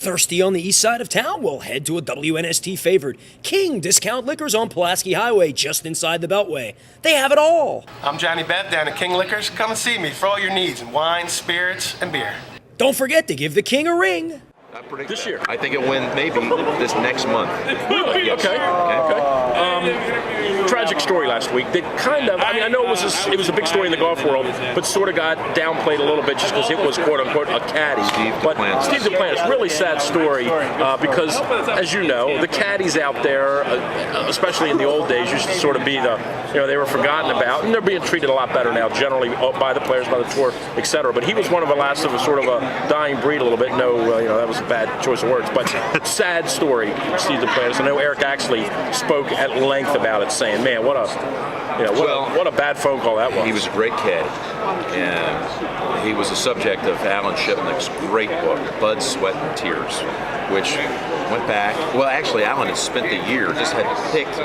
Thirsty on the east side of town? Well, head to a WNST favored King Discount Liquors on Pulaski Highway, just inside the Beltway. They have it all. I'm Johnny Bev down at King Liquors. Come and see me for all your needs in wine, spirits, and beer. Don't forget to give the King a ring. I predict This year. I think it'll win maybe this next month. Really? Yes. Okay. Tragic story last week. They kind of, I know it was a big story in the golf world, but sort of got downplayed a little bit just because it was quote unquote a caddy. Steve Duplantis, really sad story because, as you know, the caddies out there, especially in the old days, used to sort of be they were forgotten about, and they're being treated a lot better now, generally by the players, by the tour, etc. But he was one of the last of a sort of a dying breed a little bit. That was a bad choice of words, but sad story, Steve Duplantis. I know Eric Axley spoke at length about it, saying, "Man, what a bad phone call that was." He was a great caddy, and he was the subject of Alan Shipnick's great book, Blood, Sweat, and Tears, which went back. Well, actually, Alan had spent the year, just had picked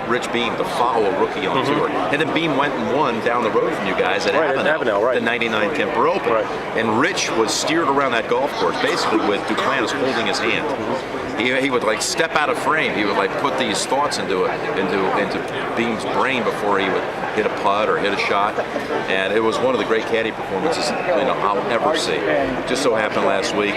Rich Beam to follow a rookie on tour, and then Beam went and won down the road from you guys at Avenel, the '99 Kemper Open, and Rich was steered around that golf course basically with Duplantis holding his hand. He would like step out of frame. He would like put these thoughts into Beam's brain before he would hit a putt or hit a shot, and it was one of the great caddy performances I'll ever see. Just so happened last week,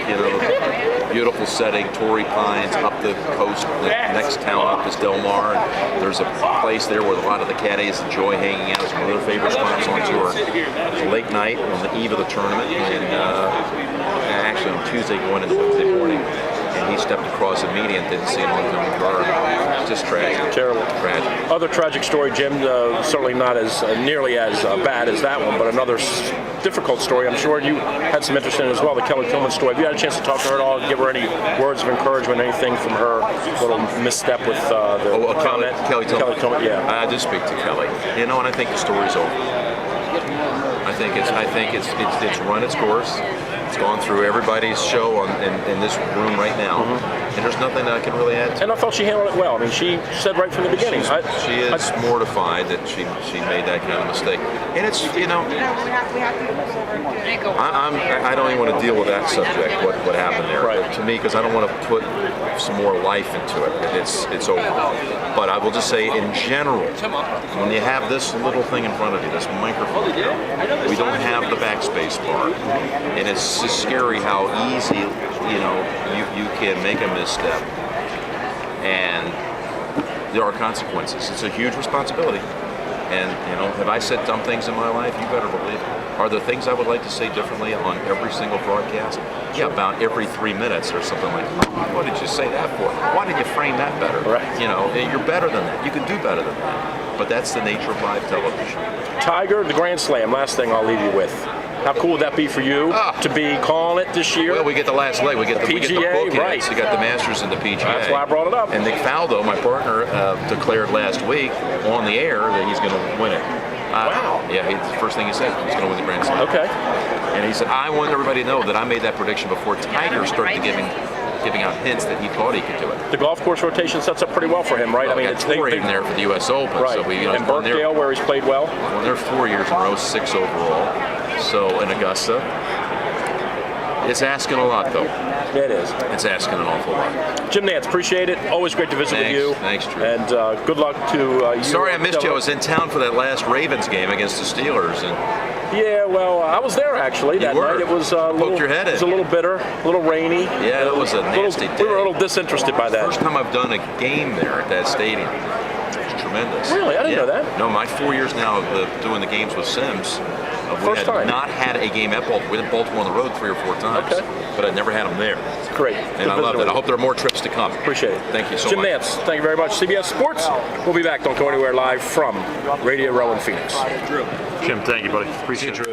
beautiful setting, Torrey Pines up the coast. The next town up is Del Mar. There's a place there where a lot of the caddies enjoy hanging out. It's one of their favorite spots on tour. It's a late night on the eve of the tournament, and actually on Tuesday going into Wednesday morning. And he stepped across the median, didn't see an oncoming car. Just tragic. Terrible. Tragic. Other tragic story, Jim, certainly not as nearly as bad as that one, but another difficult story. I'm sure you had some interest in it as well, the Kelly Tillman story. Have you had a chance to talk to her at all, give her any words of encouragement, anything from her little misstep with the comment? Kelly Tillman? Yeah. I did speak to Kelly, and I think the story's over. I think it's run its course. It's gone through everybody's show in this room right now, and there's nothing that I can really add to. And I thought she handled it well. She said right from the beginning. She is mortified that she made that kind of mistake, and it's I don't even want to deal with that subject. What happened there? Right. To me, because I don't want to put some more life into it. It's over. But I will just say, in general, when you have this little thing in front of you, this microphone, we don't have the backspace bar, and it's just scary how easy you can make a misstep, and there are consequences. It's a huge responsibility, and have I said dumb things in my life? You better believe it. Are there things I would like to say differently on every single broadcast? Yeah, about every 3 minutes or something like, what did you say that for? Why did you frame that better? Right. You're better than that. You can do better than that. But that's the nature of live television. Tiger, the Grand Slam, last thing I'll leave you with. How cool would that be for you to be calling it this year? Well, we get the last leg. We get the PGA, bookends. right? You got the Masters and the PGA. That's why I brought it up. And Nick Faldo, my partner, declared last week on the air that he's going to win it. Wow. Yeah, the first thing he said, he's going to win the Grand Slam. Okay. And he said, I want everybody to know that I made that prediction before Tiger started giving out hints that he thought he could do it. The golf course rotation sets up pretty well for him, right? Well, it's Torrey in there for the U.S. Open. Right. So and Birkdale, where he's played well. Well, they're 4 years in a row, 6 overall. So in Augusta, it's asking a lot, though. It is. It's asking an awful lot. Jim Nantz, appreciate it. Always great to visit with you. Thanks, Drew. And good luck to you. Sorry I missed you. I was in town for that last Ravens game against the Steelers. Yeah, well, I was there actually that night. It was a little bitter, a little rainy. Yeah, it was a nasty day. We were a little disinterested by that. First time I've done a game there at that stadium. It's tremendous. Really? I didn't know that. No, my 4 years now of doing the games with Sims. First time. Not had a game at Baltimore. We had Baltimore on the road 3 or 4 times. Okay. But I'd never had them there. Great. And I love it. I hope there are more trips to come. Appreciate it. Thank you so much. much. Jim Nantz, thank you very much. CBS Sports. We'll be back. Don't go anywhere, live from Radio Row in Phoenix. Jim, thank you, buddy. Appreciate it.